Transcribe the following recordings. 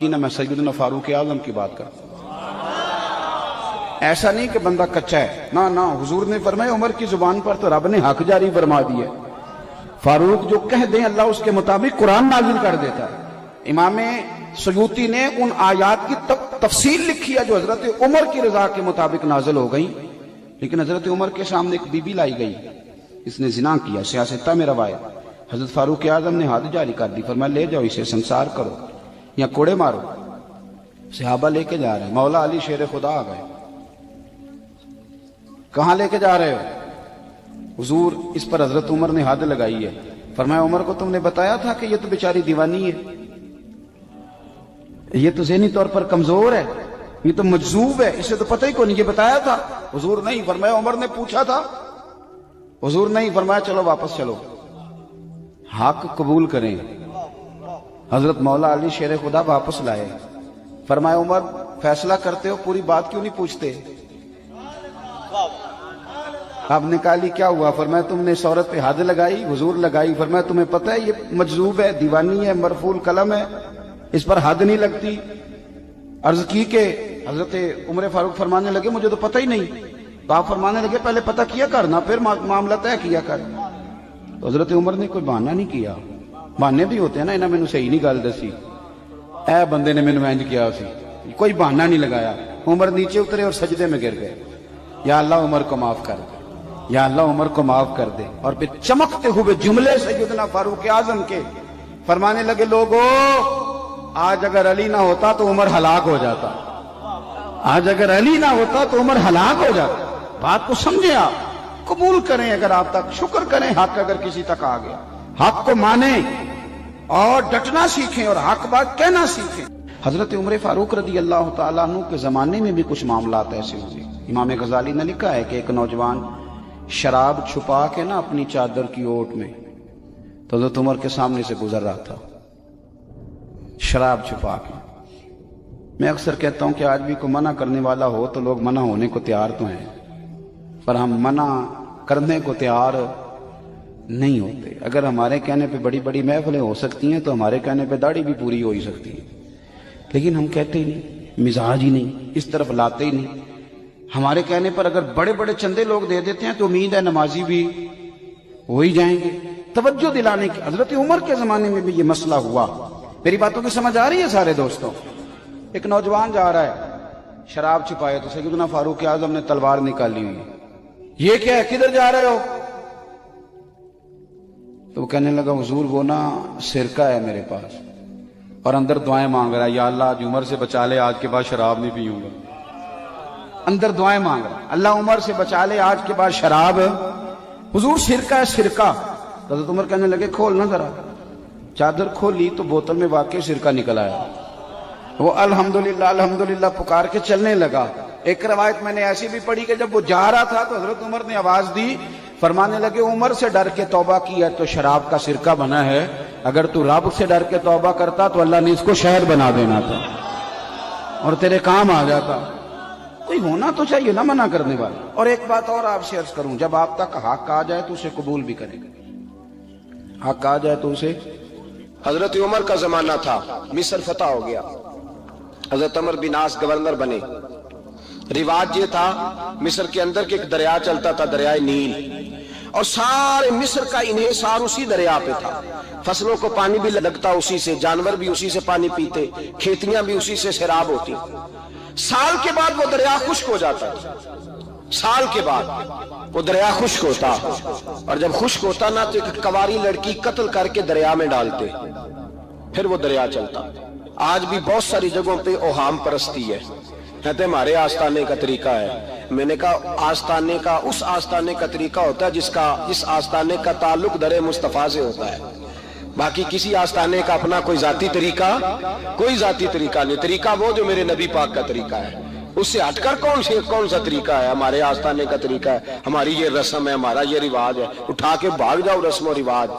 نہ میں سیدنا فاروق اعظم کی بات کرتا ہوں۔ ایسا نہیں کہ بندہ کچا ہے، نہ حضور نے فرمایا عمر کی زبان پر تو رب نے حق جاری فرما دیا، فاروق جو کہہ دیں اللہ اس کے مطابق قرآن نازل کر دیتا ہے۔ امام سیوطی نے ان آیات کی تفصیل لکھی ہے جو حضرت عمر کی رضا کے مطابق نازل ہو گئی، لیکن حضرت عمر کے سامنے ایک بی بی لائی گئی، اس نے زنا کیا، سیاستہ میں روایت، حضرت فاروق اعظم نے حد جاری کر دی، فرمایا لے جاؤ اسے سنسار کرو یا کوڑے مارو۔ صحابہ لے کے جا رہے ہیں، مولا علی شیر خدا آ گئے، کہاں لے کے جا رہے ہو؟ حضور اس پر حضرت عمر نے حد لگائی ہے، فرمایا عمر کو تم نے بتایا تھا کہ یہ تو بیچاری دیوانی ہے، یہ تو ذہنی طور پر کمزور ہے، یہ تو مجذوب ہے، اسے تو پتہ ہی کو نہیں، یہ بتایا تھا؟ حضور نہیں، فرمایا عمر نے پوچھا تھا؟ حضور نہیں، فرمایا چلو واپس چلو، حق قبول کریں۔ حضرت مولا علی شیر خدا واپس لائے، فرمایا عمر فیصلہ کرتے ہو پوری بات کیوں نہیں پوچھتے؟ آپ نے کہا لی کیا ہوا؟ فرمایا تم نے اس عورت پہ حد لگائی، حضور لگائی، فرمایا تمہیں پتہ ہے یہ مجذوب ہے، دیوانی ہے، مرفوع قلم ہے، اس پر حد نہیں لگتی۔ عرض کی کہ حضرت عمر فاروق فرمانے لگے مجھے تو پتہ ہی نہیں، تو آپ فرمانے لگے پہلے پتہ کیا کرنا پھر معاملہ طے کیا کر۔ تو حضرت عمر نے کوئی بہانہ نہیں کیا، بہانے بھی ہوتے ہیں نا، انہیں میں نے صحیح نہیں گل دسی، اے بندے نے میں نے انج کیا سی، کوئی بہانہ نہیں لگایا۔ عمر نیچے اترے اور سجدے میں گر گئے، یا اللہ عمر کو معاف کر دے، یا اللہ عمر کو معاف کر دے۔ اور پھر چمکتے ہوئے جملے سیدنا فاروق اعظم کے فرمانے لگے لوگو آج اگر علی نہ ہوتا تو عمر ہلاک ہو جاتا، آج اگر علی نہ ہوتا تو عمر ہلاک ہو جاتا۔ بات کو سمجھیں، آپ قبول کریں، اگر آپ تک شکر کریں، حق اگر کسی تک آ گیا حق کو مانیں اور ڈٹنا سیکھیں اور حق بات کہنا سیکھیں۔ حضرت عمر فاروق رضی اللہ تعالیٰ عنہ کے زمانے میں بھی کچھ معاملات ایسے ہوئے۔ امام غزالی نے لکھا ہے کہ ایک نوجوان شراب چھپا کے نا اپنی چادر کی اوٹ میں تو حضرت عمر کے سامنے سے گزر رہا تھا، شراب چھپا کے۔ میں اکثر کہتا ہوں کہ آج بھی کوئی منع کرنے والا ہو تو لوگ منع ہونے کو تیار تو ہیں، پر ہم منع کرنے کو تیار نہیں ہوتے۔ اگر ہمارے کہنے پہ بڑی بڑی محفلیں ہو سکتی ہیں تو ہمارے کہنے پہ داڑھی بھی پوری ہو ہی سکتی ہے، لیکن ہم کہتے ہی نہیں، مزاج ہی نہیں، اس طرف لاتے ہی نہیں۔ ہمارے کہنے پر اگر بڑے بڑے چندے لوگ دے دیتے ہیں تو امید ہے نمازی بھی ہو ہی جائیں گے۔ توجہ دلانے کی، حضرت عمر کے زمانے میں بھی یہ مسئلہ ہوا۔ میری باتوں کی سمجھ آ رہی ہے سارے دوستوں؟ ایک نوجوان جا رہا ہے، شراب چھپائے تو سیدنا فاروق اعظم نے تلوار نکالی ہوئی، یہ کیا ہے، کدھر جا رہے ہو؟ تو وہ کہنے لگا حضور وہ نا سرکہ ہے میرے پاس، اور اندر دعائیں مانگ رہا ہے، یا اللہ آج عمر سے بچا لے، آج کے بعد شراب نہیں پیوں گا۔ اندر دعائیں مانگ رہا ہے، اللہ عمر سے بچا لے، آج کے بعد شراب، حضور سرکہ ہے سرکہ۔ حضرت عمر کہنے لگے کھولنا ذرا، چادر کھولی تو بوتل میں واقعی سرکہ نکل آیا۔ وہ الحمدللہ الحمدللہ پکار کے چلنے لگا۔ ایک روایت میں نے ایسی بھی پڑھی کہ جب وہ جا رہا تھا تو حضرت عمر نے آواز دی، فرمانے لگے عمر سے ڈر کے توبہ کی ہے تو شراب کا سرکہ بنا ہے، اگر تو رب سے ڈر کے توبہ کرتا تو اللہ نے اس کو شہر بنا دینا تھا اور تیرے کام آ جاتا۔ کوئی ہونا تو چاہیے نا منع کرنے والا۔ اور ایک بات اور آپ سے عرض کروں، جب آپ تک حق آ جائے تو اسے قبول بھی کریں، حق آ جائے تو اسے۔ حضرت عمر کا زمانہ تھا، مصر فتح ہو گیا، حضرت عمر بن عاص گورنر بنے۔ رواج یہ تھا مصر کے اندر کہ ایک دریا چلتا تھا، دریائے نیل، اور سارے مصر کا انحصار اسی دریا پہ تھا۔ فصلوں کو پانی بھی لگتا اسی سے، جانور بھی اسی سے پانی پیتے، کھیتیاں بھی اسی سے سیراب ہوتی۔ سال کے بعد وہ دریا خشک ہو جاتا، سال کے بعد وہ دریا خشک ہوتا، اور جب خشک ہوتا نا تو ایک کواری لڑکی قتل کر کے دریا میں ڈالتے، پھر وہ دریا چلتا۔ آج بھی بہت ساری جگہوں پہ اوہام پرستی ہے، کہتے ہمارے آستانے کا طریقہ ہے۔ میں نے کہا آستانے کا اس آستانے کا طریقہ ہوتا ہے جس آستانے کا تعلق در مصطفیٰ سے ہوتا ہے، باقی کسی آستانے کا اپنا کوئی ذاتی طریقہ، کوئی ذاتی طریقہ نہیں۔ طریقہ وہ جو میرے نبی پاک کا طریقہ ہے، اس سے ہٹ کر کون سا طریقہ ہے؟ ہمارے آستانے کا طریقہ ہے، ہماری یہ رسم ہے، ہمارا یہ رواج ہے۔ اٹھا کے بھاگ جاؤ رسم و رواج،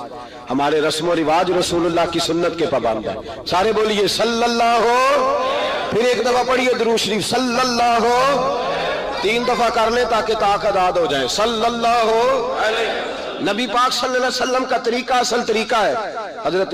ہمارے رسم و رواج رسول اللہ کی سنت کے پابند ہے۔ سارے بولیے صلی اللہ ہو، پھر ایک دفعہ پڑھیے درود شریف صلی اللہ ہو، 3 دفعہ کر لیں تاکہ طاقت آد ہو جائے۔ صلی اللہ ہو نبی پاک صلی اللہ علیہ وسلم کا طریقہ اصل طریقہ ہے۔ حضرت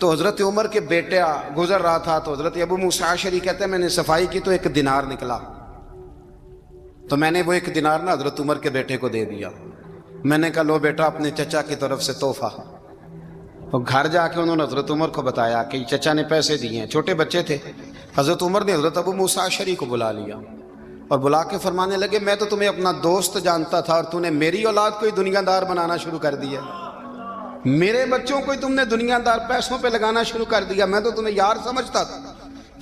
تو حضرت عمر کے بیٹا گزر رہا تھا تو حضرت ابو موسیٰ اشعری کہتے ہیں میں نے صفائی کی تو 1 دینار نکلا، تو میں نے وہ 1 دینار نا حضرت عمر کے بیٹے کو دے دیا. میں نے کہا لو بیٹا اپنے چچا کی طرف سے تحفہ. اور گھر جا کے انہوں نے حضرت عمر کو بتایا کہ چچا نے پیسے دیے ہیں. چھوٹے بچے تھے. حضرت عمر نے حضرت ابو موسیٰ اشعری کو بلا لیا اور بلا کے فرمانے لگے میں تو تمہیں اپنا دوست جانتا تھا اور تو نے میری اولاد کو ہی دنیا دار بنانا شروع کر دیا. میرے بچوں کو ہی تم نے دنیا دار پیسوں پہ لگانا شروع کر دیا. میں تو تمہیں یار سمجھتا تھا.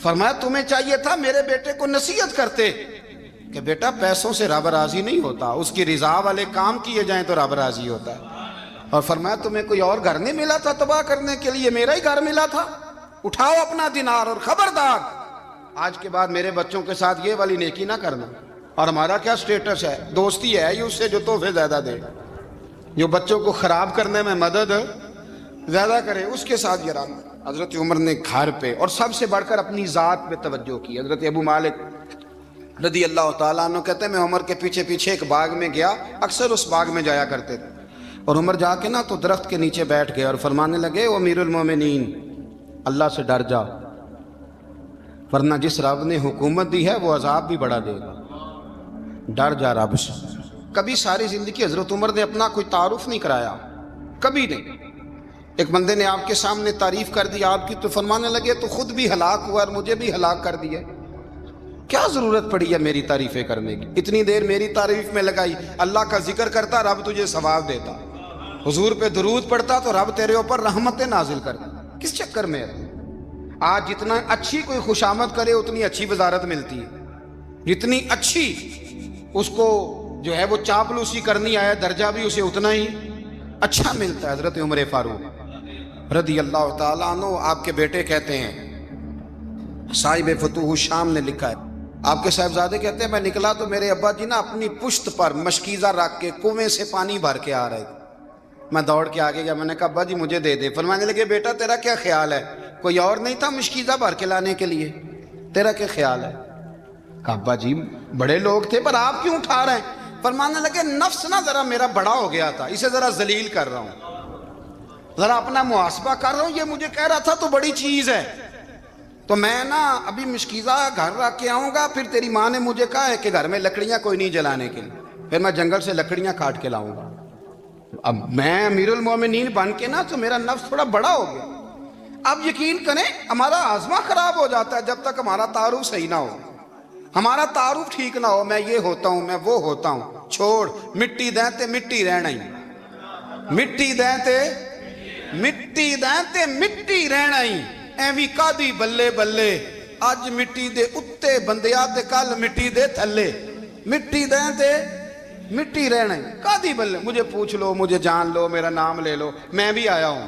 فرمایا تمہیں چاہیے تھا میرے بیٹے کو نصیحت کرتے کہ بیٹا پیسوں سے رب راضی نہیں ہوتا، اس کی رضا والے کام کیے جائیں تو رب راضی ہوتا ہے. اور فرمایا تمہیں کوئی اور گھر نہیں ملا تھا تباہ کرنے کے لیے، میرا ہی گھر ملا تھا. اٹھاؤ اپنا دینار اور خبردار آج کے بعد میرے بچوں کے ساتھ یہ والی نیکی نہ کرنا. اور ہمارا کیا سٹیٹس ہے؟ دوستی ہے یہ اس سے جو تحفے زیادہ دے، جو بچوں کو خراب کرنے میں مدد زیادہ کرے اس کے ساتھ یہ رہنا. حضرت عمر نے گھر پہ اور سب سے بڑھ کر اپنی ذات پہ توجہ کی. حضرت ابو مالک رضی اللہ تعالیٰ عنہ کہتے ہیں میں عمر کے پیچھے پیچھے ایک باغ میں گیا، اکثر اس باغ میں جایا کرتے تھے. اور عمر جا کے نا تو درخت کے نیچے بیٹھ گئے اور فرمانے لگے او امیر المومنین اللہ سے ڈر جا، ورنہ جس رب نے حکومت دی ہے وہ عذاب بھی بڑا دے گا. ڈر جا رب سے. کبھی ساری زندگی حضرت عمر نے اپنا کوئی تعارف نہیں کرایا، کبھی نہیں. ایک بندے نے آپ کے سامنے تعریف کر دی آپ کی تو فرمانے لگے تو خود بھی ہلاک ہوا اور مجھے بھی ہلاک کر دیا. کیا ضرورت پڑی ہے میری تعریفیں کرنے کی؟ اتنی دیر میری تعریف میں لگائی. اللہ کا ذکر کرتا رب تجھے ثواب دیتا، حضور پہ درود پڑھتا تو رب تیرے اوپر رحمتیں نازل کرتا. کس چکر میں ہے؟ آج جتنا اچھی کوئی خوشامد کرے اتنی اچھی وزارت ملتی ہے، جتنی اچھی اس کو جو ہے وہ چاپلوسی کرنی آئے درجہ بھی اسے اتنا ہی اچھا ملتا ہے. حضرت عمر فاروق رضی اللہ تعالیٰ عنہ آپ کے بیٹے کہتے ہیں، صاحب فتوح الشام نے لکھا ہے، آپ کے صاحبزادے کہتے ہیں میں نکلا تو میرے ابا جی نا اپنی پشت پر مشکیزہ رکھ کے کنویں سے پانی بھر کے آ رہے تھے. میں دوڑ کے آگے گیا، میں نے کہا ابا جی مجھے دے دے. فرمانے لگے بیٹا تیرا کیا خیال ہے، کوئی اور نہیں تھا مشکیزہ بھر کے لانے کے لیے، تیرا کیا خیال ہے؟ کہا ابا جی بڑے لوگ تھے پر آپ کیوں اٹھا رہے ہیں؟ فرمانے لگے نفس نا ذرا میرا بڑا ہو گیا تھا، اسے ذرا ذلیل کر رہا ہوں، ذرا اپنا محاسبہ کر رہا ہوں. یہ مجھے کہہ رہا تھا تو بڑی چیز ہے تو میں نا ابھی مشکیزہ گھر رکھ کے آؤں گا، پھر تیری ماں نے مجھے کہا ہے کہ گھر میں لکڑیاں کوئی نہیں جلانے کے لیے، پھر میں جنگل سے لکڑیاں کاٹ کے لاؤں گا. اب میں امیر المومنین بن کے نا تو میرا نفس تھوڑا بڑا ہو گیا. اب یقین کریں ہمارا آزما خراب ہو جاتا ہے جب تک ہمارا تعارف صحیح نہ ہو، ہمارا تعارف ٹھیک نہ ہو. میں یہ ہوتا ہوں، میں وہ ہوتا ہوں. چھوڑ مٹی دیں تے مٹی رہنا ہی، مٹی دیں تے مٹی دیں تے مٹی رہنا ہی. ایویں کادی بلے بلے اج مٹی دے اتے بندیا تے کل مٹی دے تھلے. مٹی دیں تے مٹی رہنا ہی کادی بلے. مجھے پوچھ لو، مجھے جان لو، میرا نام لے لو، میں بھی آیا ہوں،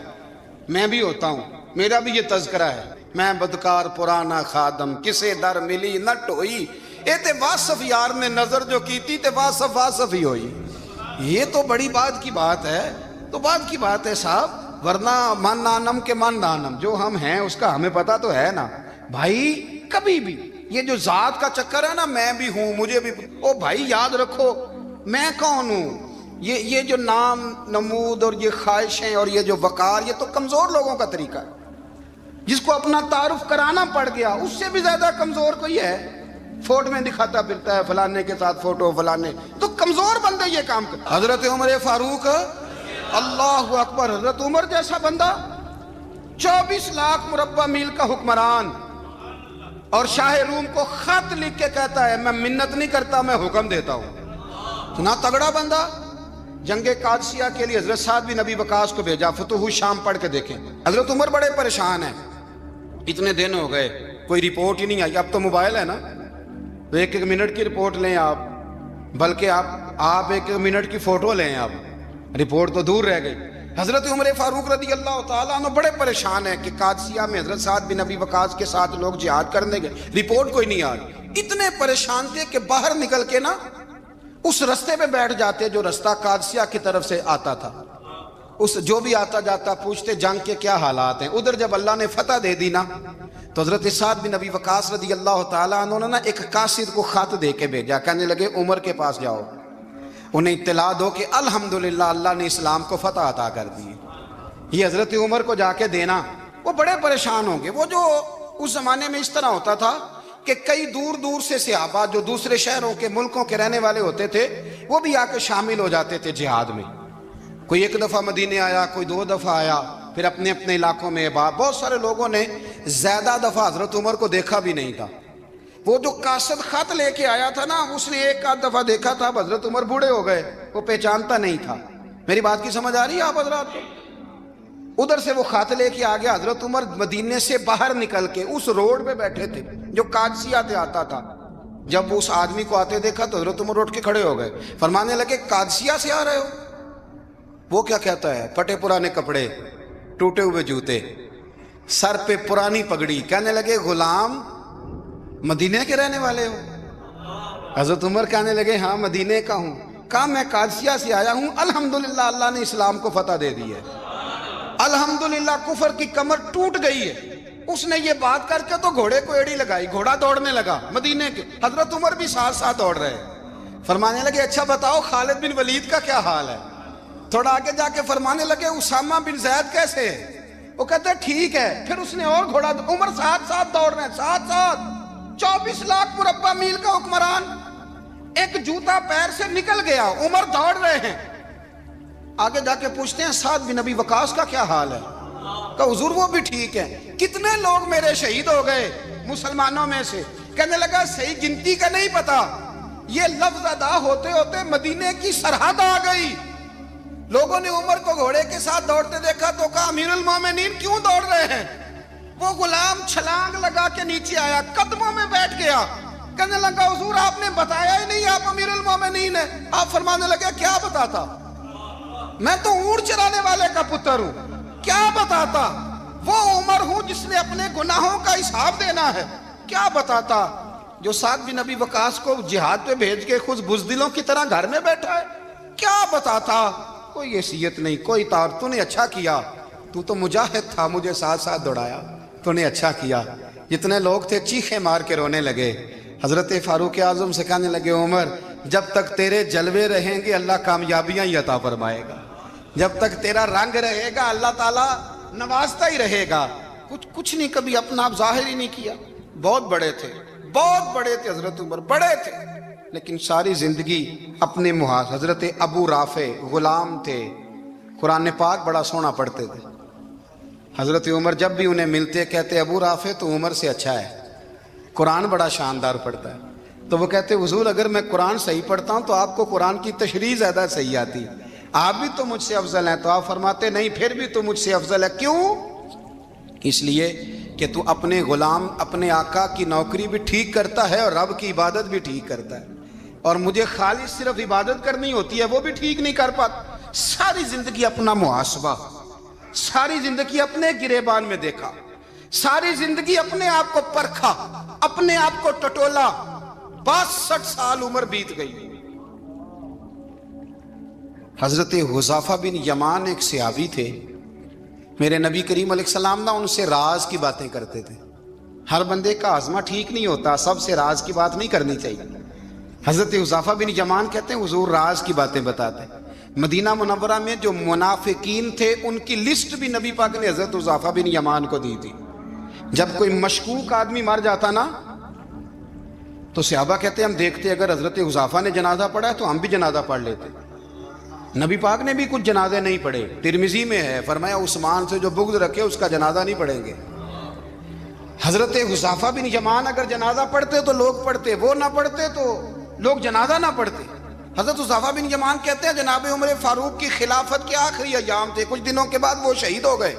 میں بھی ہوتا ہوں، میرا بھی یہ تذکرہ ہے. میں بدکار پرانا خادم کسے در ملی نہ ٹوئی، اے تے واصف یار نے نظر جو کیتی تے واصف واصف ہی ہوئی. یہ تو بڑی بات کی بات ہے، تو بات کی بات ہے صاحب. ورنہ من نانم کے من نانم، جو ہم ہیں اس کا ہمیں پتا تو ہے نا بھائی. کبھی بھی یہ جو ذات کا چکر ہے نا میں بھی ہوں مجھے بھی، او بھائی یاد رکھو میں کون ہوں. یہ جو نام نمود اور یہ خواہشیں اور یہ جو وقار یہ تو کمزور لوگوں کا طریقہ ہے. جس کو اپنا تعارف کرانا پڑ گیا اس سے بھی زیادہ کمزور کوئی ہے. فوٹو میں دکھاتا پھرتا ہے فلانے کے ساتھ فوٹو فلانے، تو کمزور بندہ یہ کام کرتا. حضرت عمر فاروق اللہ اکبر، حضرت عمر جیسا بندہ 24 لاکھ مربع میل کا حکمران اور شاہ روم کو خط لکھ کے کہتا ہے میں منت نہیں کرتا میں حکم دیتا ہوں. اتنا تگڑا بندہ. جنگ قادسیہ کے لیے حضرت سعد بن ابی وقاص کو بھیجا، فتوح الشام پڑھ کے دیکھیں. حضرت عمر بڑے پریشان ہیں، اتنے دن ہو گئے کوئی رپورٹ ہی نہیں آئی. اب تو موبائل ہے نا تو ایک ایک منٹ کی رپورٹ لیں آپ، بلکہ آپ ایک ایک منٹ کی فوٹو لیں، آپ رپورٹ تو دور رہ گئی. حضرت عمر فاروق رضی اللہ تعالیٰ عنہ بڑے پریشان ہیں کہ قادسیہ میں حضرت سعد بن ابی وقاص کے ساتھ لوگ جہاد کرنے گئے، رپورٹ کوئی نہیں آ رہی. اتنے پریشان تھے کہ باہر نکل کے نا اس رستے پہ بیٹھ جاتے جو رستہ قادسیہ کی طرف سے آتا تھا. اس جو بھی آتا جاتا پوچھتے جنگ کے کیا حالات ہیں. ادھر جب اللہ نے فتح دے دی نا تو حضرت سعد بن ابی وقاص رضی اللہ تعالیٰ عنہ نے نا ایک قاصد کو خط دے کے بھیجا. کہنے لگے عمر کے پاس جاؤ، انہیں اطلاع دو کہ الحمدللہ اللہ نے اسلام کو فتح عطا کر دی. یہ حضرت عمر کو جا کے دینا وہ بڑے پریشان ہوں گے. وہ جو اس زمانے میں اس طرح ہوتا تھا کہ کئی دور دور سے صحابہ جو دوسرے شہروں کے ملکوں کے رہنے والے ہوتے تھے وہ بھی آ کے شامل ہو جاتے تھے جہاد میں. کوئی ایک دفعہ مدینے آیا, کوئی 2 دفعہ آیا, پھر اپنے اپنے علاقوں میں. بہت سارے لوگوں نے زیادہ دفعہ حضرت عمر کو دیکھا بھی نہیں تھا. وہ جو قاصد خط لے کے آیا تھا نا, اس نے 1 دفعہ دیکھا تھا. حضرت عمر بوڑھے ہو گئے, وہ پہچانتا نہیں تھا. میری بات کی سمجھ آ رہی ہے آپ حضرات کو؟ ادھر سے وہ خط لے کے آ گیا. حضرت عمر مدینے سے باہر نکل کے اس روڈ پہ بیٹھے تھے جو قادسیہ سے آتا تھا. جب وہ اس آدمی کو آتے دیکھا تو حضرت عمر اٹھ کے کھڑے ہو گئے, فرمانے لگے قادسیہ سے آ رہے ہو؟ وہ کیا کہتا ہے؟ پھٹے پرانے کپڑے, ٹوٹے ہوئے جوتے, سر پہ پرانی پگڑی. کہنے لگے غلام مدینے کے رہنے والے ہو؟ حضرت عمر کہنے لگے ہاں مدینے کا ہوں. کہا میں قادسیہ سے آیا ہوں, الحمدللہ اللہ نے اسلام کو فتح دے دی ہے, الحمدللہ کفر کی کمر ٹوٹ گئی ہے. اس نے یہ بات کر کے تو گھوڑے کو ایڑی لگائی, گھوڑا دوڑنے لگا مدینے کے. حضرت عمر بھی ساتھ ساتھ دوڑ رہے. فرمانے لگے اچھا بتاؤ خالد بن ولید کا کیا حال ہے؟ تھوڑا آگے جا کے فرمانے لگے اسامہ بن زید کیسے ہے؟ وہ کہتے ہیں ٹھیک ہے. پھر اس نے اور گھوڑا, عمر ساتھ ساتھ دوڑ رہے ہیں, ساتھ ساتھ. 24 لاکھ مربع میل کا حکمران, ایک جوتا پیر سے نکل گیا, عمر دوڑ رہے ہیں. آگے جا کے پوچھتے ہیں سعد بن ابی وقاص کا کیا حال ہے؟ کہ حضور وہ بھی ٹھیک ہے. کتنے لوگ میرے شہید ہو گئے مسلمانوں میں سے؟ کہنے لگا صحیح گنتی کا نہیں پتا, یہ لفظ ادا ہوتے ہوتے مدینے کی سرحد آ گئی. لوگوں نے عمر کو گھوڑے کے ساتھ دوڑتے دیکھا تو کہا امیر المومنین کیوں دوڑ رہے ہیں؟ وہ غلام چھلانگ لگا کے نیچے آیا, قدموں میں بیٹھ گیا. کہنے لگا حضور آپ نے بتایا ہی نہیں آپ امیر المومنین ہیں. آپ فرمانے لگے کیا بتاتا؟ میں تو اونٹ چرانے والے کا پتر ہوں, کیا بتاتا؟ وہ عمر ہوں جس نے اپنے گناہوں کا حساب دینا ہے. کیا بتاتا؟ جو سعد بن ابی وقاص کو جہاد پہ بھیج کے خود بزدلوں کی طرح گھر میں بیٹھا ہے. کیا بتاتا؟ کوئی حیثیت نہیں, کوئی تار. تو نے اچھا کیا, تو تو مجاہد تھا, مجھے ساتھ ساتھ دوڑایا, تو نے اچھا کیا. جتنے لوگ تھے چیخیں مار کے رونے لگے. حضرت فاروق اعظم سے کہنے لگے عمر جب تک تیرے جلوے رہیں گے اللہ کامیابیاں ہی عطا فرمائے گا, جب تک تیرا رنگ رہے گا اللہ تعالیٰ نوازتا ہی رہے گا. کچھ نہیں, کبھی اپنا آپ ظاہر ہی نہیں کیا. بہت بڑے تھے, بہت بڑے تھے حضرت عمر, بڑے تھے, لیکن ساری زندگی اپنے محاذ. حضرت ابو رافع غلام تھے, قرآن پاک بڑا سونا پڑھتے تھے. حضرت عمر جب بھی انہیں ملتے کہتے ابو رافع تو عمر سے اچھا ہے, قرآن بڑا شاندار پڑھتا ہے. تو وہ کہتے حضور اگر میں قرآن صحیح پڑھتا ہوں تو آپ کو قرآن کی تشریح زیادہ صحیح آتی, آپ بھی تو مجھ سے افضل ہیں. تو آپ فرماتے نہیں پھر بھی تو مجھ سے افضل ہے. کیوں؟ اس لیے کہ تو اپنے غلام اپنے آقا کی نوکری بھی ٹھیک کرتا ہے اور رب کی عبادت بھی ٹھیک کرتا ہے, اور مجھے خالص صرف عبادت کرنی ہوتی ہے وہ بھی ٹھیک نہیں کر پاتا. ساری زندگی اپنا محاسبہ, ساری زندگی اپنے گریبان میں دیکھا, ساری زندگی اپنے آپ کو پرکھا, اپنے آپ کو ٹٹولا. 62 سال عمر بیت گئی. حضرت حذیفہ بن یمان ایک صحابی تھے, میرے نبی کریم علیہ السلام نا ان سے راز کی باتیں کرتے تھے. ہر بندے کا ہاضمہ ٹھیک نہیں ہوتا, سب سے راز کی بات نہیں کرنی چاہیے. حضرت حذیفہ بن یمان کہتے ہیں حضور راز کی باتیں بتاتے. مدینہ منورہ میں جو منافقین تھے ان کی لسٹ بھی نبی پاک نے حضرت حذیفہ بن یمان کو دی تھی. جب کوئی مشکوک آدمی مر جاتا نا تو صحابہ کہتے ہیں ہم دیکھتے اگر حضرت حذیفہ نے جنازہ پڑھا ہے تو ہم بھی جنازہ پڑھ لیتے. نبی پاک نے بھی کچھ جنازے نہیں پڑھے. ترمذی میں ہے, فرمایا عثمان سے جو بغض رکھے اس کا جنازہ نہیں پڑھیں گے. حضرت حذیفہ بن یمان اگر جنازہ پڑھتے تو لوگ پڑھتے, وہ نہ پڑھتے تو لوگ جنازہ نہ پڑھتے. حضرت حذیفہ بن یمان کہتے ہیں جناب عمر فاروق کی خلافت کے آخری ایام تھے, کچھ دنوں کے بعد وہ شہید ہو گئے.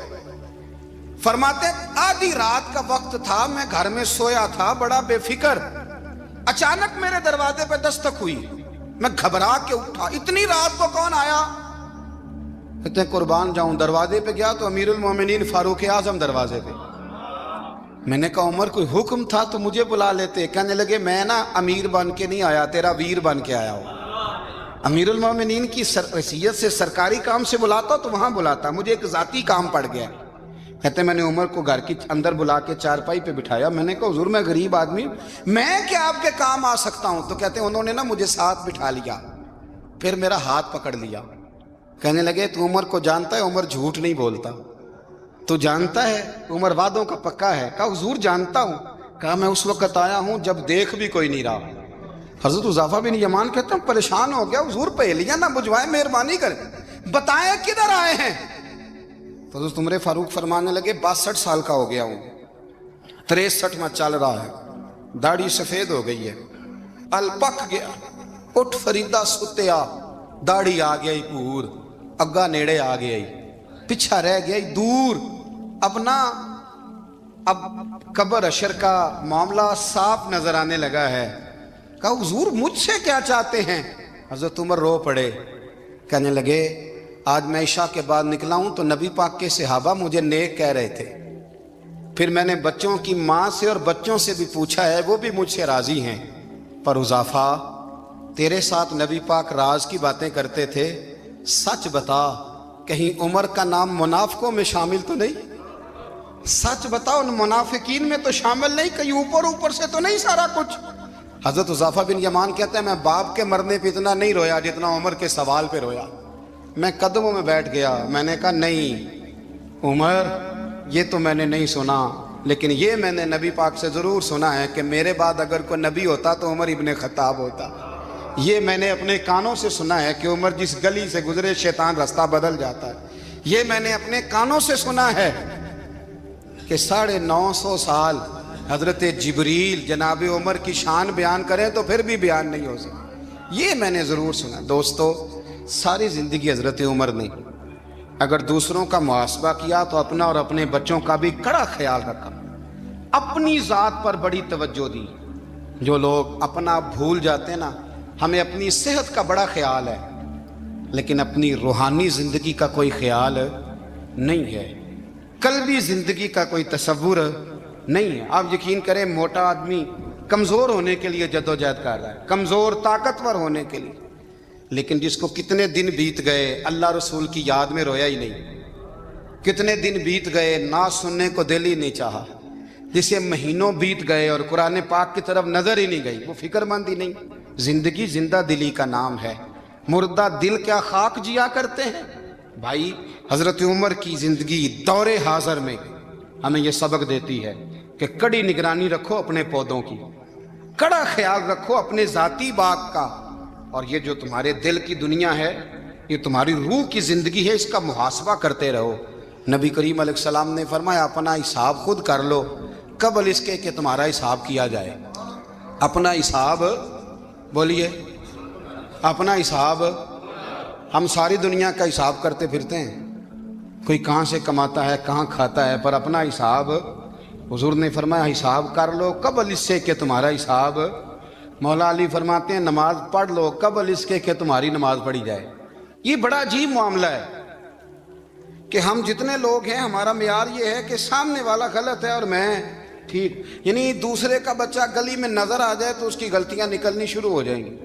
فرماتے آدھی رات کا وقت تھا, میں گھر میں سویا تھا بڑا بے فکر, اچانک میرے دروازے پہ دستک ہوئی, میں گھبرا کے اٹھا. اتنی رات کو کون آیا؟ کہتے ہیں قربان جاؤں, دروازے پہ گیا تو امیر المومنین فاروق اعظم دروازے پہ. میں نے کہا عمر کوئی حکم تھا تو مجھے بلا لیتے. کہنے لگے میں نا امیر بن کے نہیں آیا, تیرا ویر بن کے آیا ہوں. امیر المومنین کی حیثیت سے سرکاری کام سے بلاتا تو وہاں بلاتا, مجھے ایک ذاتی کام پڑ گیا. کہتے میں نے عمر کو گھر کی اندر بلا کے چارپائی پہ بٹھایا. میں نے کہا حضور میں غریب آدمی ہوں, میں کیا آپ کے کام آ سکتا ہوں؟ تو کہتے ہیں انہوں نے نا مجھے ساتھ بٹھا لیا, پھر میرا ہاتھ پکڑ لیا. کہنے لگے تو عمر کو جانتا ہے, عمر جھوٹ نہیں بولتا. تو جانتا ہے عمر وعدوں کا پکا ہے؟ کہا حضور جانتا ہوں۔ کہا میں اس وقت آیا ہوں جب دیکھ بھی کوئی نہیں رہا۔ حضرت حذیفہ بن یمان کہتے ہیں پریشان ہو گیا، حضور پہلیاں نہ بجھوائے، مہربانی کریں بتائیں کدھر آئے ہیں؟ تو حضرت عمر فاروق فرمانے لگے 62 سال کا ہو گیا ہوں، 63 میں چل رہا ہے، داڑھی سفید ہو گئی ہے، ال پک گیا، اٹھ فریدہ ستیا، داڑھی آ گئی پور، اگا نیڑے آ گئی، پچھا رہ گئی دور، اپنا اب قبر اشر کا معاملہ صاف نظر آنے لگا ہے۔ کہا حضور مجھ سے کیا چاہتے ہیں؟ حضرت عمر رو پڑے، کہنے لگے آج میں عشاء کے بعد نکلا ہوں تو نبی پاک کے صحابہ مجھے نیک کہہ رہے تھے، پھر میں نے بچوں کی ماں سے اور بچوں سے بھی پوچھا ہے، وہ بھی مجھ سے راضی ہیں، پر حذیفہ تیرے ساتھ نبی پاک راز کی باتیں کرتے تھے، سچ بتا کہیں عمر کا نام منافقوں میں شامل تو نہیں؟ سچ بتا ان منافقین میں تو شامل نہیں، کہیں اوپر سے تو نہیں سارا کچھ؟ حضرت حذیفہ بن یمان کہتے ہیں میں باپ کے مرنے پہ اتنا نہیں رویا جتنا عمر کے سوال پہ رویا۔ میں قدموں میں بیٹھ گیا، میں نے کہا نہیں عمر یہ تو میں نے نہیں سنا، لیکن یہ میں نے نبی پاک سے ضرور سنا ہے کہ میرے بعد اگر کوئی نبی ہوتا تو عمر ابن خطاب ہوتا۔ یہ میں نے اپنے کانوں سے سنا ہے کہ عمر جس گلی سے گزرے شیطان رستہ بدل جاتا ہے۔ یہ میں نے اپنے کانوں سے سنا ہے کہ 950 سال حضرت جبریل جناب عمر کی شان بیان کریں تو پھر بھی بیان نہیں ہو سکتا، یہ میں نے ضرور سنا۔ دوستو ساری زندگی حضرت عمر نے اگر دوسروں کا محاسبہ کیا تو اپنا اور اپنے بچوں کا بھی کڑا خیال رکھا، اپنی ذات پر بڑی توجہ دی۔ جو لوگ اپنا بھول جاتے ہیں نا، ہمیں اپنی صحت کا بڑا خیال ہے لیکن اپنی روحانی زندگی کا کوئی خیال نہیں ہے، قلبی زندگی کا کوئی تصور نہیں ہے۔ آپ یقین کریں موٹا آدمی کمزور ہونے کے لیے جدوجہد کر رہا ہے، کمزور طاقتور ہونے کے لیے، لیکن جس کو کتنے دن بیت گئے اللہ رسول کی یاد میں رویا ہی نہیں، کتنے دن بیت گئے نہ سننے کو دل ہی نہیں چاہا، جسے مہینوں بیت گئے اور قرآن پاک کی طرف نظر ہی نہیں گئی، وہ فکر مند ہی نہیں۔ زندگی زندہ دلی کا نام ہے، مردہ دل کیا خاک جیا کرتے ہیں؟ بھائی حضرت عمر کی زندگی دور حاضر میں ہمیں یہ سبق دیتی ہے کہ کڑی نگرانی رکھو اپنے پودوں کی، کڑا خیال رکھو اپنے ذاتی باغ کا، اور یہ جو تمہارے دل کی دنیا ہے یہ تمہاری روح کی زندگی ہے، اس کا محاسبہ کرتے رہو۔ نبی کریم علیہ السلام نے فرمایا اپنا حساب خود کر لو قبل اس کے کہ تمہارا حساب کیا جائے۔ اپنا حساب بولیے، اپنا حساب۔ ہم ساری دنیا کا حساب کرتے پھرتے ہیں، کوئی کہاں سے کماتا ہے کہاں کھاتا ہے، پر اپنا حساب حضور نے فرمایا حساب کر لو قبل اس سے کہ تمہارا حساب۔ مولا علی فرماتے ہیں نماز پڑھ لو قبل اس کے کہ تمہاری نماز پڑھی جائے۔ یہ بڑا عجیب معاملہ ہے کہ ہم جتنے لوگ ہیں ہمارا معیار یہ ہے کہ سامنے والا غلط ہے اور میں ٹھیک، یعنی دوسرے کا بچہ گلی میں نظر آ جائے تو اس کی غلطیاں نکلنی شروع ہو جائیں گی،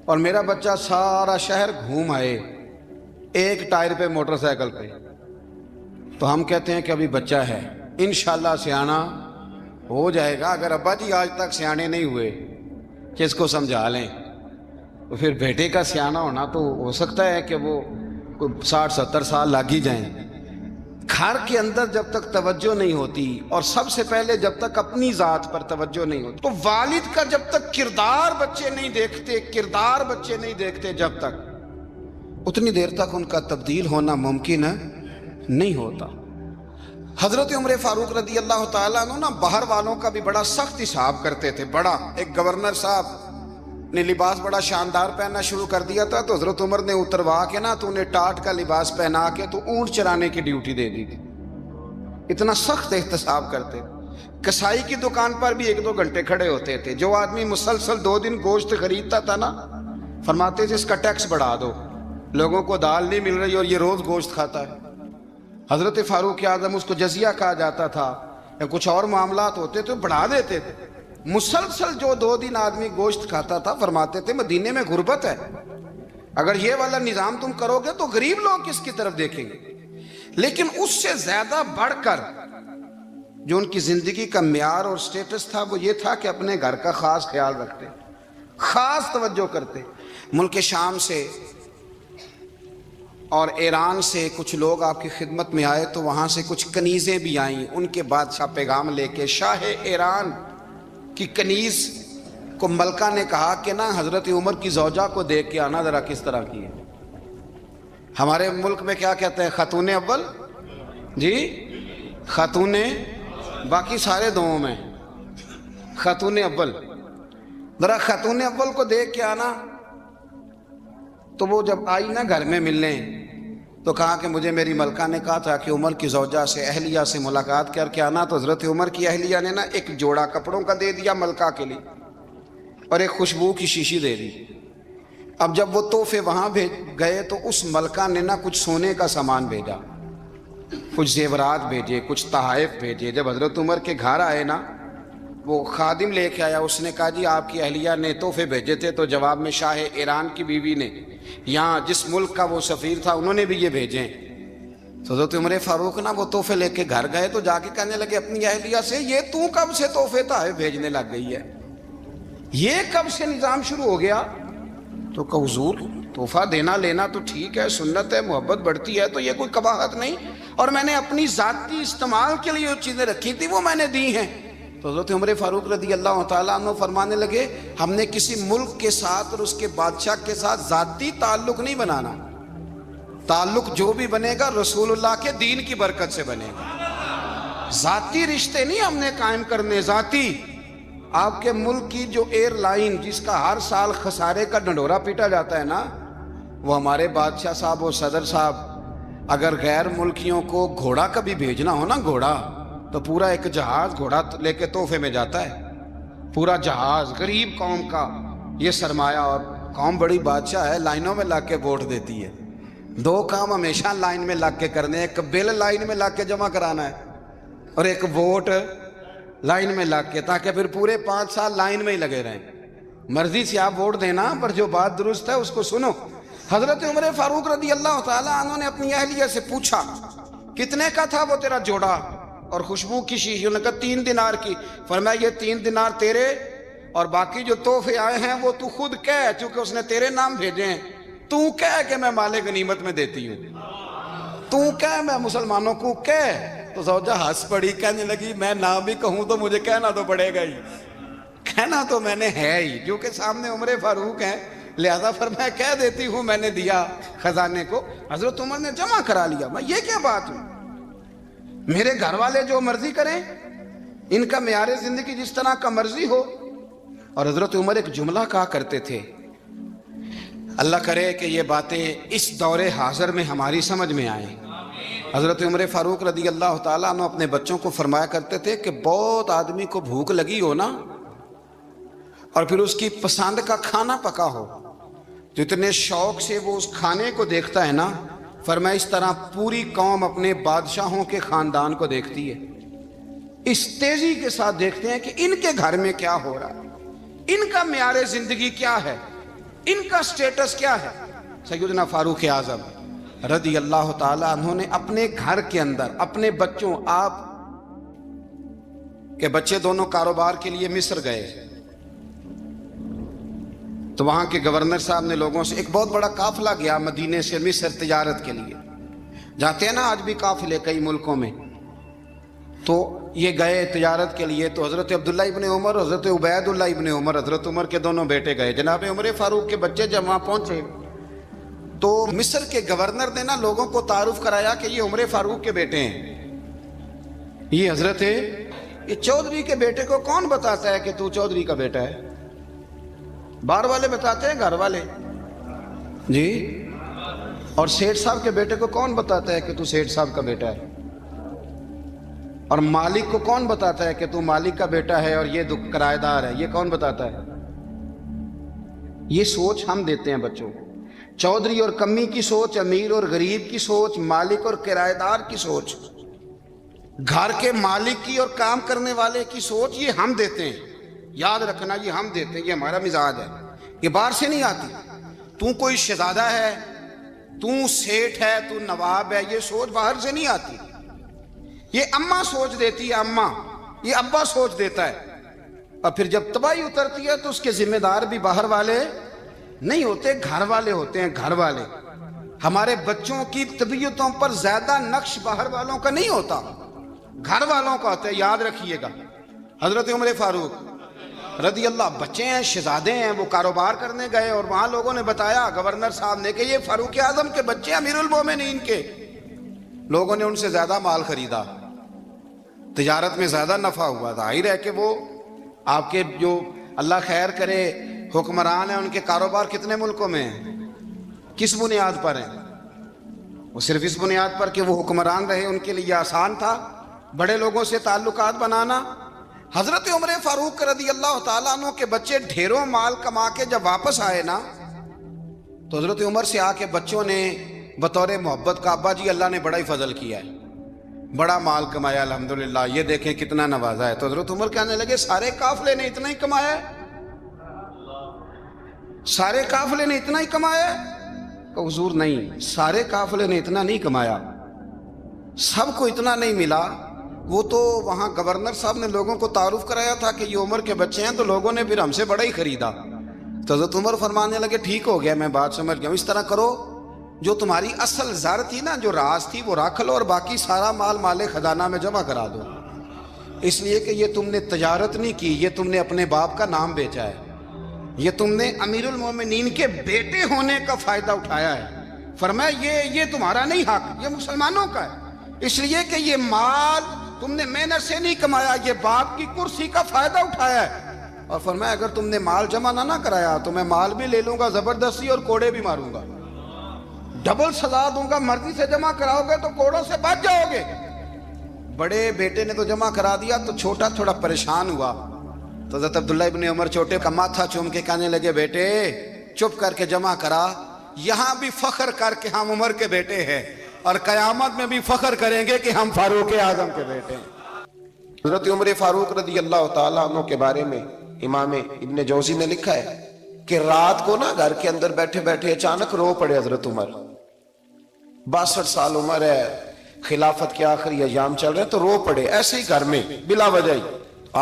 اور میرا بچہ سارا شہر گھوم آئے ایک ٹائر پہ موٹر سائیکل پہ تو ہم کہتے ہیں کہ ابھی بچہ ہے، انشاءاللہ سیانا ہو جائے گا۔ اگر ابا جی آج تک سیانے نہیں ہوئے کہ اس کو سمجھا لیں تو پھر بیٹے کا سیانا ہونا تو ہو سکتا ہے کہ وہ 60-70 سال لگ ہی جائیں۔ گھر کے اندر جب تک توجہ نہیں ہوتی اور سب سے پہلے جب تک اپنی ذات پر توجہ نہیں ہوتی، تو والد کا جب تک کردار بچے نہیں دیکھتے جب تک اتنی دیر تک ان کا تبدیل ہونا ممکن نہیں ہوتا۔ حضرت عمر فاروق رضی اللہ تعالیٰ عنہ باہر والوں کا بھی بڑا سخت حساب کرتے تھے۔ بڑا ایک گورنر صاحب نے لباس بڑا شاندار پہننا شروع کر دیا تھا تو حضرت عمر نے اتروا کے نا تو انہیں ٹاٹ کا لباس پہنا کے تو اونٹ چرانے کی ڈیوٹی دے دی تھی، اتنا سخت احتساب کرتے۔ کسائی کی دکان پر بھی 1-2 گھنٹے کھڑے ہوتے تھے، جو آدمی مسلسل 2 دن گوشت خریدتا تھا نا فرماتے تھے اس کا ٹیکس بڑھا دو، لوگوں کو دال نہیں مل رہی اور یہ روز گوشت کھاتا ہے۔ حضرت فاروق اعظم اس کو جزیہ کہا جاتا تھا یا کچھ اور معاملات ہوتے تھے بڑھا دیتے تھے۔ مسلسل جو 2 دن آدمی گوشت کھاتا تھا فرماتے تھے مدینے میں غربت ہے، اگر یہ والا نظام تم کرو گے تو غریب لوگ کس کی طرف دیکھیں گے۔ لیکن اس سے زیادہ بڑھ کر جو ان کی زندگی کا معیار اور سٹیٹس تھا وہ یہ تھا کہ اپنے گھر کا خاص خیال رکھتے، خاص توجہ کرتے۔ ملک شام سے اور ایران سے کچھ لوگ آپ کی خدمت میں آئے تو وہاں سے کچھ کنیزیں بھی آئیں، ان کے بادشاہ پیغام لے کے شاہ ایران کی کنیز کو ملکہ نے کہا کہ نا حضرت عمر کی زوجہ کو دیکھ کے آنا ذرا کس طرح کی ہے۔ ہمارے ملک میں کیا کہتے ہیں؟ خاتون اول، جی خاتون، باقی سارے دووں میں خاتون اول، ذرا خاتون اول کو دیکھ کے آنا۔ تو وہ جب آئی نا گھر میں ملنے تو کہا کہ مجھے میری ملکہ نے کہا تھا کہ عمر کی زوجہ سے اہلیہ سے ملاقات کر کے آنا، تو حضرت عمر کی اہلیہ نے نا ایک جوڑا کپڑوں کا دے دیا ملکہ کے لیے اور ایک خوشبو کی شیشی دے دی۔ اب جب وہ تحفے وہاں گئے تو اس ملکہ نے نا کچھ سونے کا سامان بھیجا، کچھ زیورات بھیجے، کچھ تحائف بھیجے۔ جب حضرت عمر کے گھر آئے نا وہ خادم لے کے آیا، اس نے کہا جی آپ کی اہلیہ نے تحفے بھیجے تھے، تو جواب میں شاہ ایران کی بیوی نے یہاں جس ملک کا وہ سفیر تھا انہوں نے بھی یہ بھیجے۔ تو حضرت عمر فاروق نا وہ تحفے لے کے گھر گئے تو جا کے کہنے لگے اپنی اہلیہ سے، یہ تو کب سے تحفے تحائف بھیجنے لگ گئی ہے، یہ کب سے نظام شروع ہو گیا؟ تو کہ حضور تحفہ دینا لینا تو ٹھیک ہے، سنت ہے، محبت بڑھتی ہے، تو یہ کوئی قباحت نہیں، اور میں نے اپنی ذاتی استعمال کے لیے جو چیزیں رکھی تھی وہ میں نے دی ہیں۔ تو حضرت عمر فاروق رضی اللہ تعالیٰ عنہ فرمانے لگے ہم نے کسی ملک کے ساتھ اور اس کے بادشاہ کے ساتھ ذاتی تعلق نہیں بنانا، تعلق جو بھی بنے گا رسول اللہ کے دین کی برکت سے بنے گا، ذاتی رشتے نہیں ہم نے قائم کرنے۔ ذاتی آپ کے ملک کی جو ایئر لائن جس کا ہر سال خسارے کا ڈنڈورا پیٹا جاتا ہے نا، وہ ہمارے بادشاہ صاحب اور صدر صاحب اگر غیر ملکیوں کو گھوڑا کبھی بھیجنا ہو نا، گھوڑا، تو پورا ایک جہاز گھوڑا لے کے تحفے میں جاتا ہے، پورا جہاز غریب قوم کا یہ سرمایہ، اور قوم بڑی بادشاہ ہے، لائنوں میں لگ کے ووٹ دیتی ہے۔ دو کام ہمیشہ لائن میں لگ کے کرنے، ایک بل لائن میں لگ کے جمع کرانا ہے اور ایک ووٹ لائن میں لگ کے، تاکہ پھر پورے 5 سال لائن میں ہی لگے رہیں۔ مرضی سے آپ ووٹ دینا، پر جو بات درست ہے اس کو سنو۔ حضرت عمر فاروق رضی اللہ تعالیٰ عنہ نے اپنی اہلیہ سے پوچھا کتنے کا تھا وہ تیرا جوڑا اور خوشبو کی شیشی؟ انہوں نے کہا 3 دینار کی۔ فرمایا یہ 3 دینار تیرے اور باقی جو تحفے آئے ہیں وہ تو خود کہہ، چونکہ اس نے تیرے نام بھیجے ہیں، تو کہہ کہ میں مال غنیمت میں دیتی ہوں، تو کہہ میں مسلمانوں کو کہہ۔ تو زوجہ ہنس پڑی، کہنے لگی میں نہ بھی کہوں تو مجھے کہنا تو پڑے گا ہی، کہنا تو میں نے ہے ہی، جو کہ سامنے عمر فاروق ہیں، لہذا فرمایا کہہ دیتی ہوں میں نے دیا خزانے کو۔ حضرت عمر نے جمع کرا لیا۔ میں یہ کیا بات ہوئی؟ میرے گھر والے جو مرضی کریں، ان کا معیار زندگی جس طرح کا مرضی ہو۔ اور حضرت عمر ایک جملہ کہا کرتے تھے، اللہ کرے کہ یہ باتیں اس دور حاضر میں ہماری سمجھ میں آئیں۔ حضرت عمر فاروق رضی اللہ تعالیٰ عنہ اپنے بچوں کو فرمایا کرتے تھے کہ بہت آدمی کو بھوک لگی ہو نا، اور پھر اس کی پسند کا کھانا پکا ہو، تو اتنے شوق سے وہ اس کھانے کو دیکھتا ہے نا، فرمایا اس طرح پوری قوم اپنے بادشاہوں کے خاندان کو دیکھتی ہے، اس تیزی کے ساتھ دیکھتے ہیں کہ ان کے گھر میں کیا ہو رہا ہے، ان کا معیار زندگی کیا ہے، ان کا سٹیٹس کیا ہے۔ سیدنا فاروق اعظم رضی اللہ تعالیٰ عنہ نے اپنے گھر کے اندر اپنے بچوں، آپ کے بچے دونوں کاروبار کے لیے مصر گئے، تو وہاں کے گورنر صاحب نے لوگوں سے، ایک بہت بڑا قافلہ گیا مدینے سے مصر تجارت کے لیے، جاتے ہیں نا آج بھی قافلے کئی ملکوں میں، تو یہ گئے تجارت کے لیے۔ تو حضرت عبداللہ ابن عمر، حضرت عبید اللہ ابن عمر، حضرت عمر کے دونوں بیٹے گئے۔ جناب عمر فاروق کے بچے جب وہاں پہنچے تو مصر کے گورنر نے نا لوگوں کو تعارف کرایا کہ یہ عمر فاروق کے بیٹے ہیں، یہ حضرت یہ چودھری کے بیٹے کو کون بتاتا ہے کہ تو چودھری کا بیٹا ہے؟ باہر والے بتاتے ہیں، گھر والے جی۔ اور سیٹھ صاحب کے بیٹے کو کون بتاتا ہے کہ تو سیٹھ صاحب کا بیٹا ہے؟ اور مالک کو کون بتاتا ہے کہ تو مالک کا بیٹا ہے اور یہ کرایہ دار ہے؟ یہ کون بتاتا ہے؟ یہ سوچ ہم دیتے ہیں بچوں کو، چودھری اور کمی کی سوچ، امیر اور غریب کی سوچ، مالک اور کرایہ دار کی سوچ، گھر کے مالک کی اور کام کرنے والے کی سوچ، یہ ہم دیتے ہیں۔ یاد رکھنا یہ ہم دیتے ہیں، یہ ہمارا مزاج ہے، یہ باہر سے نہیں آتی۔ تو کوئی شہزادہ ہے، تو سیٹھ ہے، تو نواب ہے، یہ سوچ باہر سے نہیں آتی، یہ اماں سوچ دیتی ہے، اماں، یہ ابا سوچ دیتا ہے۔ اور پھر جب تباہی اترتی ہے تو اس کے ذمہ دار بھی باہر والے نہیں ہوتے، گھر والے ہوتے ہیں، گھر والے۔ ہمارے بچوں کی طبیعتوں پر زیادہ نقش باہر والوں کا نہیں ہوتا، گھر والوں کا ہوتا ہے، یاد رکھیے گا۔ حضرت عمر فاروق رضی اللہ، بچے ہیں، شہزادے ہیں، وہ کاروبار کرنے گئے اور وہاں لوگوں نے بتایا گورنر صاحب نے کہ یہ فاروق اعظم کے بچے امیر المومنین کے۔ لوگوں نے ان سے زیادہ مال خریدا، تجارت میں زیادہ نفع ہوا، ظاہر ہے کہ وہ آپ کے جو اللہ خیر کرے حکمران ہیں، ان کے کاروبار کتنے ملکوں میں ہیں، کس بنیاد پر ہیں؟ وہ صرف اس بنیاد پر کہ وہ حکمران رہے، ان کے لیے آسان تھا بڑے لوگوں سے تعلقات بنانا۔ حضرت عمر فاروق رضی اللہ تعالیٰ عنہ کے بچے ڈھیروں مال کما کے جب واپس آئے نا، تو حضرت عمر سے آ کے بچوں نے بطور محبت کا، ابا جی اللہ نے بڑا ہی فضل کیا ہے، بڑا مال کمایا الحمدللہ، یہ دیکھیں کتنا نوازا ہے۔ تو حضرت عمر کہنے لگے سارے قافلے نے اتنا ہی کمایا ہے؟ سارے قافلے نے اتنا ہی کمایا ہے؟ کہ حضور نہیں، سارے قافلے نے اتنا نہیں کمایا، سب کو اتنا نہیں ملا۔ وہ تو وہاں گورنر صاحب نے لوگوں کو تعارف کرایا تھا کہ یہ عمر کے بچے ہیں، تو لوگوں نے پھر ہم سے بڑا ہی خریدا۔ تو حضرت عمر فرمانے لگے ٹھیک ہو گیا، میں بات سمجھ گیا ہوں، اس طرح کرو جو تمہاری اصل زر تھی نا، جو راز تھی، وہ رکھ لو اور باقی سارا مال مال خزانہ میں جمع کرا دو، اس لیے کہ یہ تم نے تجارت نہیں کی، یہ تم نے اپنے باپ کا نام بیچا ہے، یہ تم نے امیر المومنین کے بیٹے ہونے کا فائدہ اٹھایا ہے۔ فرمایا یہ تمہارا نہیں حق، یہ مسلمانوں کا ہے، اس لیے کہ یہ مال تم نے محنت سے نہیں کمایا، یہ باپ کی کرسی کا فائدہ اٹھایا ہے۔ اور فرمایا اگر تم نے مال جمع نہ کرایا تو میں مال بھی لے لوں گا زبردستی اور کوڑے بھی ماروں گا، ڈبل سزا دوں گا، مرضی سے جمع کراؤ گے تو کوڑوں سے بچ جاؤ گے۔ بڑے بیٹے نے تو جمع کرا دیا، تو چھوٹا تھوڑا پریشان ہوا، تو حضرت عبداللہ ابن عمر چھوٹے کا ماتھا چوم کے کہنے لگے بیٹے چپ کر کے جمع کرا، یہاں بھی فخر کر کے ہم عمر کے بیٹے ہیں، اور قیامت میں بھی فخر کریں گے کہ ہم فاروق اعظم کے بیٹے ہیں۔ حضرت عمر فاروق رضی اللہ تعالیٰ عنہ کے بارے میں امام ابن جوزی نے لکھا ہے کہ رات کو نا گھر کے اندر بیٹھے بیٹھے اچانک رو پڑے حضرت عمر، 62 سال عمر ہے، خلافت کے آخری ایام چل رہے ہیں، تو رو پڑے ایسے ہی گھر میں بلا وجہ ہی۔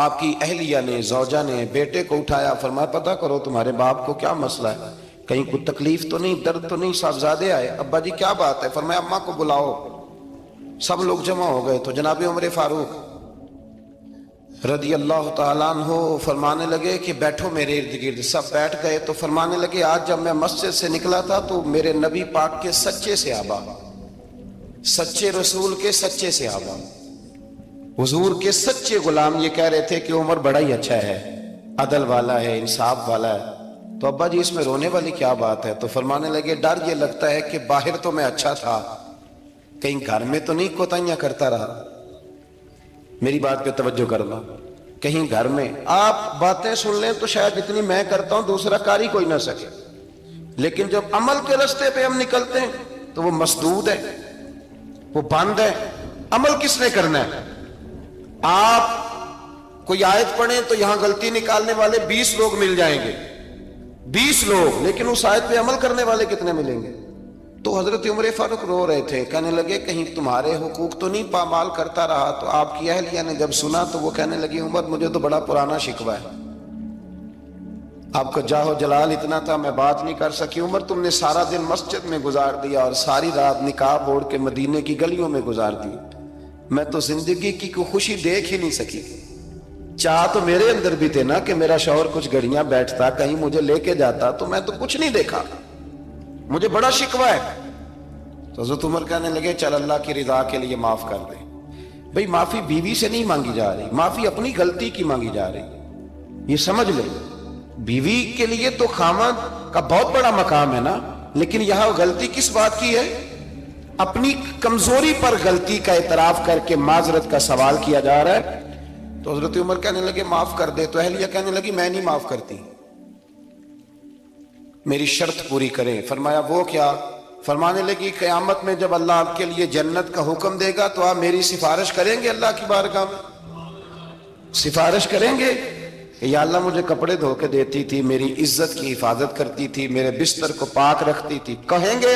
آپ کی اہلیہ نے، زوجہ نے بیٹے کو اٹھایا، فرمایا پتہ کرو تمہارے باپ کو کیا مسئلہ ہے، کہیں کوئی تکلیف تو نہیں، درد تو نہیں، صاحبزادے آئے، ابا جی کیا بات ہے؟ فرمایا اماں کو بلاؤ۔ سب لوگ جمع ہو گئے، تو جناب عمر فاروق رضی اللہ تعالیٰ عنہ فرمانے لگے کہ بیٹھو میرے ارد گرد۔ سب بیٹھ گئے، تو فرمانے لگے آج جب میں مسجد سے نکلا تھا تو میرے نبی پاک کے سچے صحابہ، سچے رسول کے سچے صحابہ، حضور کے سچے غلام یہ کہہ رہے تھے کہ عمر بڑا ہی اچھا ہے، عدل والا ہے، انصاف والا ہے۔ تو ابا جی اس میں رونے والی کیا بات ہے؟ تو فرمانے لگے ڈر یہ لگتا ہے کہ باہر تو میں اچھا تھا، کہیں گھر میں تو نہیں کوتاہیاں کرتا رہا۔ میری بات پہ توجہ کرنا، کہیں گھر میں آپ باتیں سن لیں تو شاید جتنی میں کرتا ہوں دوسرا کاری کوئی نہ سکے، لیکن جب عمل کے راستے پہ ہم نکلتے ہیں تو وہ مسدود ہے، وہ بند ہے۔ عمل کس نے کرنا ہے؟ آپ کوئی آیت پڑھیں تو یہاں غلطی نکالنے والے 20 لوگ مل جائیں گے، 20 لوگ، لیکن اس آیت پہ عمل کرنے والے کتنے ملیں گے؟ تو حضرت عمر فاروق رو رہے تھے، کہنے لگے کہیں تمہارے حقوق تو نہیں پامال کرتا رہا۔ تو آپ کی اہلیہ نے جب سنا تو وہ کہنے لگی عمر مجھے تو بڑا پرانا شکوہ ہے، آپ کا جاہ و جلال اتنا تھا میں بات نہیں کر سکی۔ عمر تم نے سارا دن مسجد میں گزار دیا اور ساری رات نقاب اوڑھ کے مدینے کی گلیوں میں گزار دی، میں تو زندگی کی کوئی خوشی دیکھ ہی نہیں سکی۔ چاہ تو میرے اندر بھی تھے نا کہ میرا شوہر کچھ گھڑیاں بیٹھتا، کہیں مجھے لے کے جاتا، تو میں تو کچھ نہیں دیکھا، مجھے بڑا شکوہ ہے۔ تو حضرت عمر کہنے لگے چل اللہ کی رضا کے لیے معاف کر دے۔ بھئی معافی بیوی سے نہیں مانگی جا رہی، معافی اپنی غلطی کی مانگی جا رہی، یہ سمجھ لیں۔ بیوی کے لیے تو خامد کا بہت بڑا مقام ہے نا، لیکن یہاں غلطی کس بات کی ہے؟ اپنی کمزوری پر غلطی کا اعتراف کر کے معذرت کا سوال کیا جا رہا ہے۔ تو حضرت عمر کہنے لگے معاف کر دے۔ تو اہلیہ کہنے لگی میں نہیں معاف کرتی، میری شرط پوری کریں۔ فرمایا وہ کیا؟ فرمانے لگی قیامت میں جب اللہ آپ کے لیے جنت کا حکم دے گا تو آپ میری سفارش کریں گے اللہ کی بارگاہ میں؟ سفارش کریں گے کہ یا اللہ مجھے کپڑے دھو کے دیتی تھی، میری عزت کی حفاظت کرتی تھی، میرے بستر کو پاک رکھتی تھی، کہیں گے؟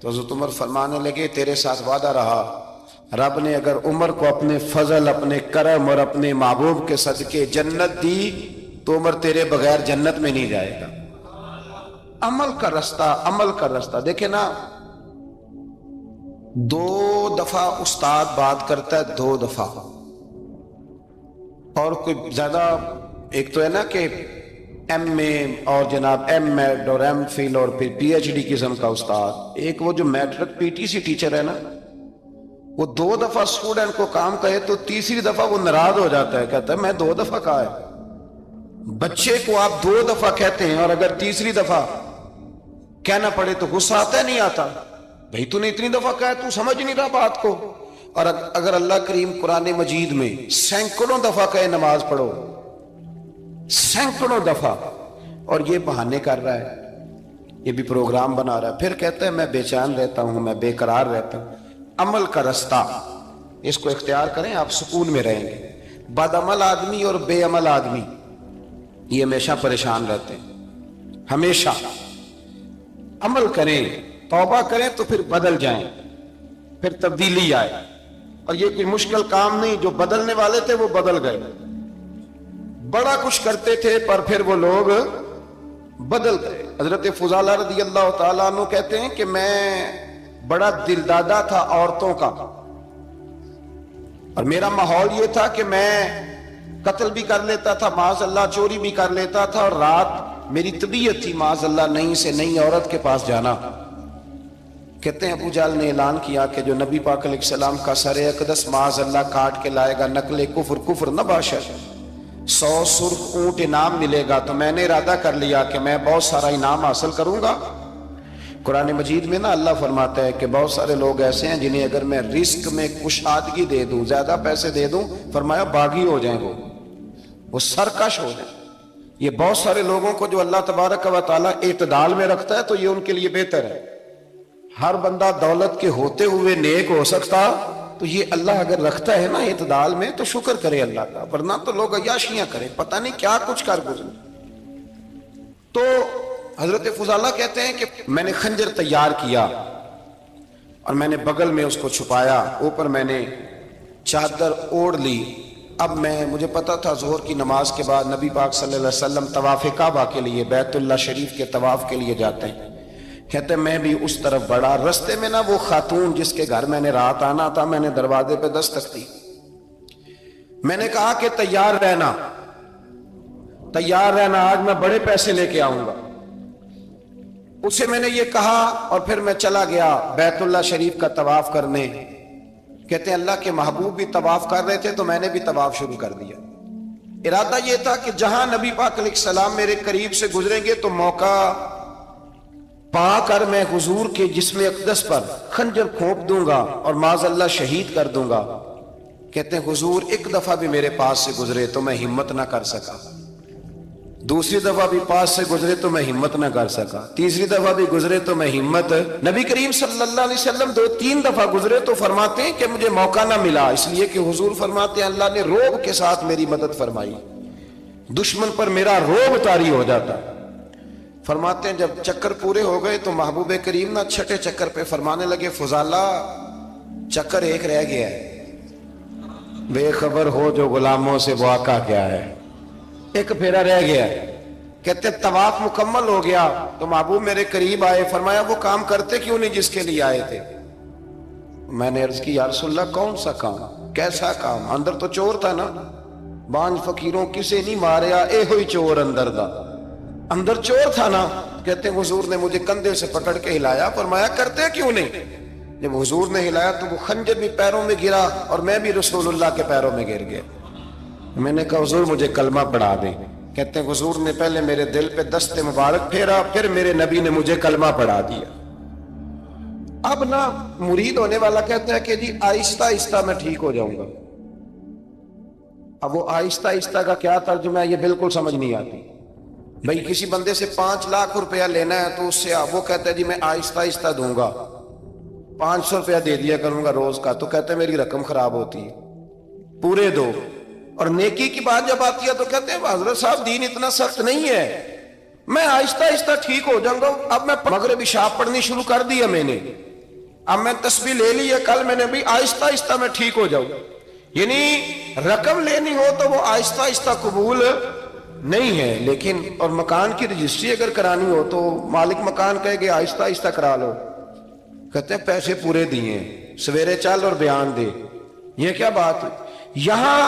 تو حضرت عمر فرمانے لگے تیرے ساتھ وعدہ رہا، رب نے اگر عمر کو اپنے فضل، اپنے کرم اور اپنے محبوب کے صدقے جنت دی تو عمر تیرے بغیر جنت میں نہیں جائے گا۔ عمل کا رستہ، عمل کا رستہ دیکھیں نا، دو دفعہ استاد بات کرتا ہے، 2 دفعہ، اور کوئی زیادہ، ایک تو ہے نا کہ ایم اے اور جناب ایم ایڈ اور ایم فل اور پھر پی ایچ ڈی قسم کا استاد، ایک وہ جو matric P T C teacher ہے نا، وہ 2 دفعہ اسٹوڈنٹ کو کام کہے تو تیسری دفعہ وہ ناراض ہو جاتا ہے، کہتا ہے میں 2 دفعہ کہا ہے۔ بچے کو آپ 2 دفعہ کہتے ہیں اور اگر تیسری دفعہ کہنا پڑے تو غصہ آتا ہے نہیں آتا؟ بھئی تو نے اتنی دفعہ کہا ہے، تو سمجھ نہیں رہا بات کو۔ اور اگر اللہ کریم قرآن مجید میں سینکڑوں دفعہ کہے نماز پڑھو، سینکڑوں دفعہ، اور یہ بہانے کر رہا ہے، یہ بھی پروگرام بنا رہا ہے، پھر کہتا ہے میں بے چین رہتا ہوں، میں بے قرار رہتا ہوں۔ عمل کا رستہ اس کو اختیار کریں، آپ سکون میں رہیں گے۔ بد عمل آدمی اور بے عمل آدمی یہ ہمیشہ پریشان رہتے ہیں، ہمیشہ۔ عمل کریں، توبہ کریں تو پھر بدل جائیں، پھر تبدیلی آئے، اور یہ کوئی مشکل کام نہیں، جو بدلنے والے تھے وہ بدل گئے، بڑا کچھ کرتے تھے پر پھر وہ لوگ بدل گئے۔ حضرت فضالہ رضی اللہ تعالیٰ عنہ کہتے ہیں کہ میں بڑا دلدادہ تھا عورتوں کا، اور میرا ماحول یہ تھا کہ میں قتل بھی کر لیتا تھا، معاذ اللہ چوری بھی کر لیتا تھا، اور رات میری طبیعت تھی معاذ اللہ نئی سے نئی عورت کے پاس جانا۔ کہتے ہیں ابو جہل نے اعلان کیا کہ جو نبی پاک علیہ السلام کا سر اقدس معاذ اللہ کاٹ کے لائے گا، نقل کفر کفر نہ باشد، 100 سرخ اونٹ انعام ملے گا۔ تو میں نے ارادہ کر لیا کہ میں بہت سارا انعام حاصل کروں گا۔ قرآن مجید میں نا اللہ فرماتا ہے کہ بہت سارے لوگ ایسے ہیں جنہیں اگر میں رزق میں کشادگی دے دوں، زیادہ پیسے دے دوں، فرمایا باغی ہو جائیں، وہ سرکش ہو جائیں۔ یہ بہت سارے لوگوں کو جو اللہ تبارک و تعالیٰ اعتدال میں رکھتا ہے تو یہ ان کے لیے بہتر ہے۔ ہر بندہ دولت کے ہوتے ہوئے نیک ہو سکتا، تو یہ اللہ اگر رکھتا ہے نا اعتدال میں تو شکر کرے اللہ کا، ورنہ تو لوگ عیاشیاں کریں، پتہ نہیں کیا کچھ کر گزرے۔ تو حضرت فضالہ کہتے ہیں کہ میں نے خنجر تیار کیا اور میں نے بغل میں اس کو چھپایا، اوپر میں نے چادر اوڑھ لی۔ اب مجھے پتا تھا ظہر کی نماز کے بعد نبی پاک صلی اللہ علیہ وسلم طواف کعبہ کے لیے، بیت اللہ شریف کے طواف کے لیے جاتے ہیں۔ کہتے میں بھی اس طرف بڑھا، رستے میں نا وہ خاتون جس کے گھر میں نے رات آنا تھا، میں نے دروازے پہ دستک دی، میں نے کہا کہ تیار رہنا، تیار رہنا، آج میں بڑے پیسے لے کے آؤں گا۔ اسے میں نے یہ کہا اور پھر میں چلا گیا بیت اللہ شریف کا طواف کرنے۔ کہتے ہیں اللہ کے محبوب بھی طواف کر رہے تھے تو میں نے بھی طواف شروع کر دیا۔ ارادہ یہ تھا کہ جہاں نبی پاک علیہ السلام میرے قریب سے گزریں گے تو موقع پا کر میں حضور کے جسم اقدس پر خنجر کھونپ دوں گا اور معاذ اللہ شہید کر دوں گا۔ کہتے ہیں حضور ایک دفعہ بھی میرے پاس سے گزرے تو میں ہمت نہ کر سکا، دوسری دفعہ بھی پاس سے گزرے تو میں ہمت نہ کر سکا، تیسری دفعہ بھی گزرے تو میں ہمت، نبی کریم صلی اللہ علیہ وسلم 2-3 دفعہ گزرے تو فرماتے ہیں کہ مجھے موقع نہ ملا، اس لیے کہ حضور فرماتے ہیں اللہ نے روب کے ساتھ میری مدد فرمائی، دشمن پر میرا روب طاری ہو جاتا۔ فرماتے ہیں جب چکر پورے ہو گئے تو محبوب کریم نہ چھٹے چکر پہ فرمانے لگے فضالہ چکر ایک رہ گیا ہے، بے خبر ہو جو غلاموں سے وہ آقا کیا ہے، ایک پھیرا رہ گیا ہے۔ کہتے طواف مکمل ہو گیا تو محبوب میرے قریب آئے، فرمایا وہ کام کرتے کیوں نہیں جس کے لیے آئے تھے؟ میں نے عرض کی یا رسول اللہ کون سا کام، کیسا کام؟ اندر تو چور تھا نا، بانج فقیروں کسے نہیں ماریا اے ہوئی چور اندر دا، اندر چور تھا نا۔ کہتے ہیں حضور نے مجھے کندھے سے پکڑ کے ہلایا، فرمایا کرتے کیوں نہیں؟ جب حضور نے ہلایا تو وہ خنجر بھی پیروں میں گرا اور میں بھی رسول اللہ کے پیروں میں گر گیا۔ میں نے کہا حضور مجھے کلمہ پڑھا دیں۔ کہتے ہیں حضور نے پہلے میرے دل پہ دست مبارک پھیرا، پھر میرے نبی نے مجھے کلمہ پڑھا دیا۔ اب نا مرید ہونے والا کہتا ہے کہ جی آہستہ آہستہ میں ٹھیک ہو جاؤں گا۔ اب وہ آہستہ آہستہ کا کیا ترجمہ ہے یہ بالکل سمجھ نہیں آتی۔ بھئی کسی بندے سے 5 لاکھ روپیہ لینا ہے تو اس سے وہ کہتا ہے جی میں آہستہ آہستہ دوں گا، 500 روپیہ دے دیا کروں گا روز کا، تو کہتے ہیں میری رقم خراب ہوتی ہے، پورے دو۔ اور نیکی کی بات جب آتی ہے تو کہتے ہیں حضرت صاحب دین اتنا سخت نہیں ہے، میں آہستہ آہستہ ٹھیک ہو جاؤں گا۔ اب میں مغرب عشاء پڑھنی شروع کر دیا میں نے، اب میں تسبیح لے لی ہے، کل میں نے بھی آہستہ آہستہ میں ٹھیک ہو جاؤں۔ یعنی رقم لینی ہو تو وہ آہستہ آہستہ قبول نہیں ہے، لیکن اور مکان کی رجسٹری اگر کرانی ہو تو مالک مکان کہے گے آہستہ آہستہ کرا لو، کہتے ہیں پیسے پورے دیے، سویرے چل اور بیان دے. یہ کیا بات ہے؟ یہاں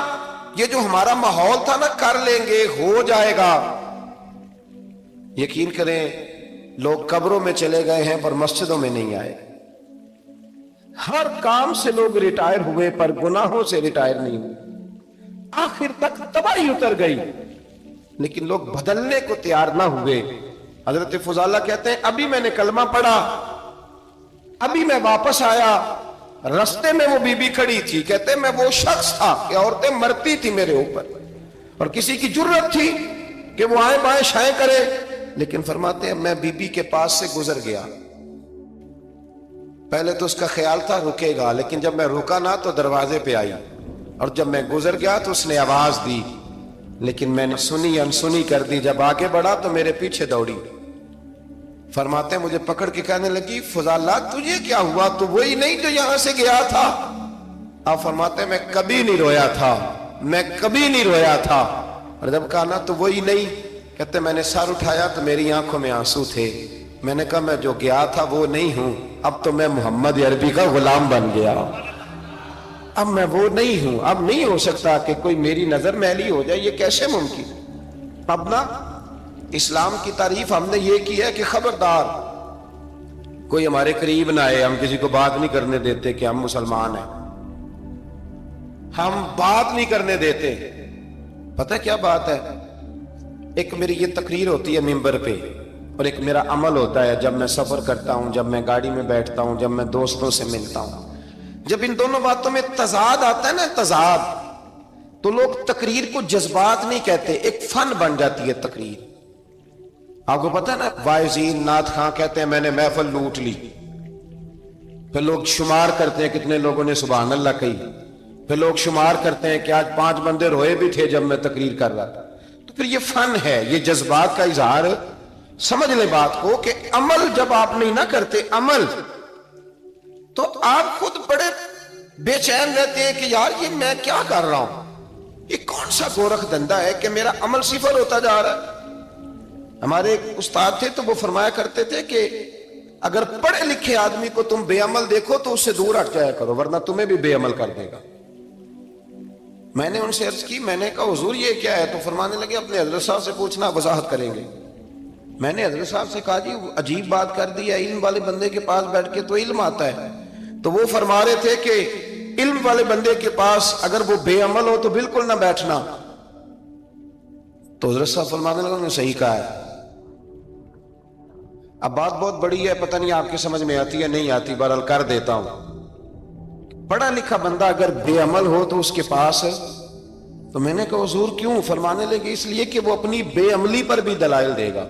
یہ جو ہمارا ماحول تھا نا، کر لیں گے، ہو جائے گا. یقین کریں لوگ قبروں میں چلے گئے ہیں پر مسجدوں میں نہیں آئے. ہر کام سے لوگ ریٹائر ہوئے پر گناہوں سے ریٹائر نہیں ہوئے. آخر تک تباہی اتر گئی لیکن لوگ بدلنے کو تیار نہ ہوئے. حضرت فضالہ کہتے ہیں ابھی میں نے کلمہ پڑھا، ابھی میں واپس آیا، رستے میں وہ بی بی کھڑی تھی. کہتے ہیں میں وہ شخص تھا کہ عورتیں مرتی تھی میرے اوپر اور کسی کی جرت تھی کہ وہ آئیں بائیں شائیں کرے، لیکن فرماتے ہیں میں بی بی کے پاس سے گزر گیا. پہلے تو اس کا خیال تھا رکے گا، لیکن جب میں رکا نہ تو دروازے پہ آئی، اور جب میں گزر گیا تو اس نے آواز دی، لیکن میں نے سنی انسنی کر دی. جب آگے بڑھا تو میرے پیچھے دوڑی. فرماتے ہیں مجھے پکڑ کے کہنے لگی فضالہ تجھے کیا ہوا؟ تو وہی نہیں جو یہاں سے گیا تھا؟ آپ فرماتے ہیں میں کبھی نہیں رویا تھا، میں کبھی نہیں رویا تھا. اور جب کہا نا تو وہی نہیں، کہتے میں نے سر اٹھایا تو میری آنکھوں میں آنسو تھے. میں نے کہا میں جو گیا تھا وہ نہیں ہوں، اب تو میں محمد عربی کا غلام بن گیا. اب میں وہ نہیں ہوں، اب نہیں ہو سکتا کہ کوئی میری نظر میلی ہو جائے. یہ کیسے ممکن؟ اب نا اسلام کی تعریف ہم نے یہ کی ہے کہ خبردار کوئی ہمارے قریب نہ آئے. ہم کسی کو بات نہیں کرنے دیتے کہ ہم مسلمان ہیں، ہم بات نہیں کرنے دیتے. پتہ کیا بات ہے؟ ایک میری یہ تقریر ہوتی ہے ممبر پہ، اور ایک میرا عمل ہوتا ہے جب میں سفر کرتا ہوں، جب میں گاڑی میں بیٹھتا ہوں، جب میں دوستوں سے ملتا ہوں. جب ان دونوں باتوں میں تضاد آتا ہے نا، تضاد، تو لوگ تقریر کو جذبات نہیں کہتے، ایک فن بن جاتی ہے تقریر. آپ کو پتہ ہے نا وائزین نعت خواں کہتے ہیں میں نے محفل لوٹ لی. پھر لوگ شمار کرتے ہیں کتنے لوگوں نے سبحان اللہ کہی. پھر لوگ شمار کرتے ہیں کہ آج 5 بندے روئے بھی تھے جب میں تقریر کر رہا تھا. تو پھر یہ فن ہے، یہ جذبات کا اظہار. سمجھ لیں بات کو کہ عمل جب آپ نہیں نہ کرتے عمل، تو آپ خود بڑے بے چین رہتے ہیں کہ یار یہ میں کیا کر رہا ہوں، یہ کون سا گورکھ دھندا ہے کہ میرا عمل صفر ہوتا جا رہا ہے. ہمارے ایک استاد تھے تو وہ فرمایا کرتے تھے کہ اگر پڑھے لکھے آدمی کو تم بے عمل دیکھو تو اس سے دور ہٹ جایا کرو ورنہ تمہیں بھی بے عمل کر دے گا. میں نے ان سے عرض کی، میں نے کہا حضور یہ کیا ہے؟ تو فرمانے لگے اپنے حضرت صاحب سے پوچھنا، وضاحت کریں گے. میں نے حضرت صاحب سے کہا جی عجیب بات کر دی ہے، علم والے بندے کے پاس بیٹھ کے تو علم آتا ہے. تو وہ فرما رہے تھے کہ علم والے بندے کے پاس اگر وہ بے عمل ہو تو بالکل نہ بیٹھنا. تو حضرت صاحب فرمانے لگے انہوں نے صحیح کہا ہے. اب بات بہت بڑی ہے، پتہ نہیں آپ کے سمجھ میں آتی ہے نہیں آتی، بہرحال کر دیتا ہوں. پڑھا لکھا بندہ اگر بے عمل ہو تو اس کے پاس، تو میں نے کہا حضور کیوں؟ فرمانے لگے اس لیے کہ وہ اپنی بے عملی پر بھی دلائل دے گا.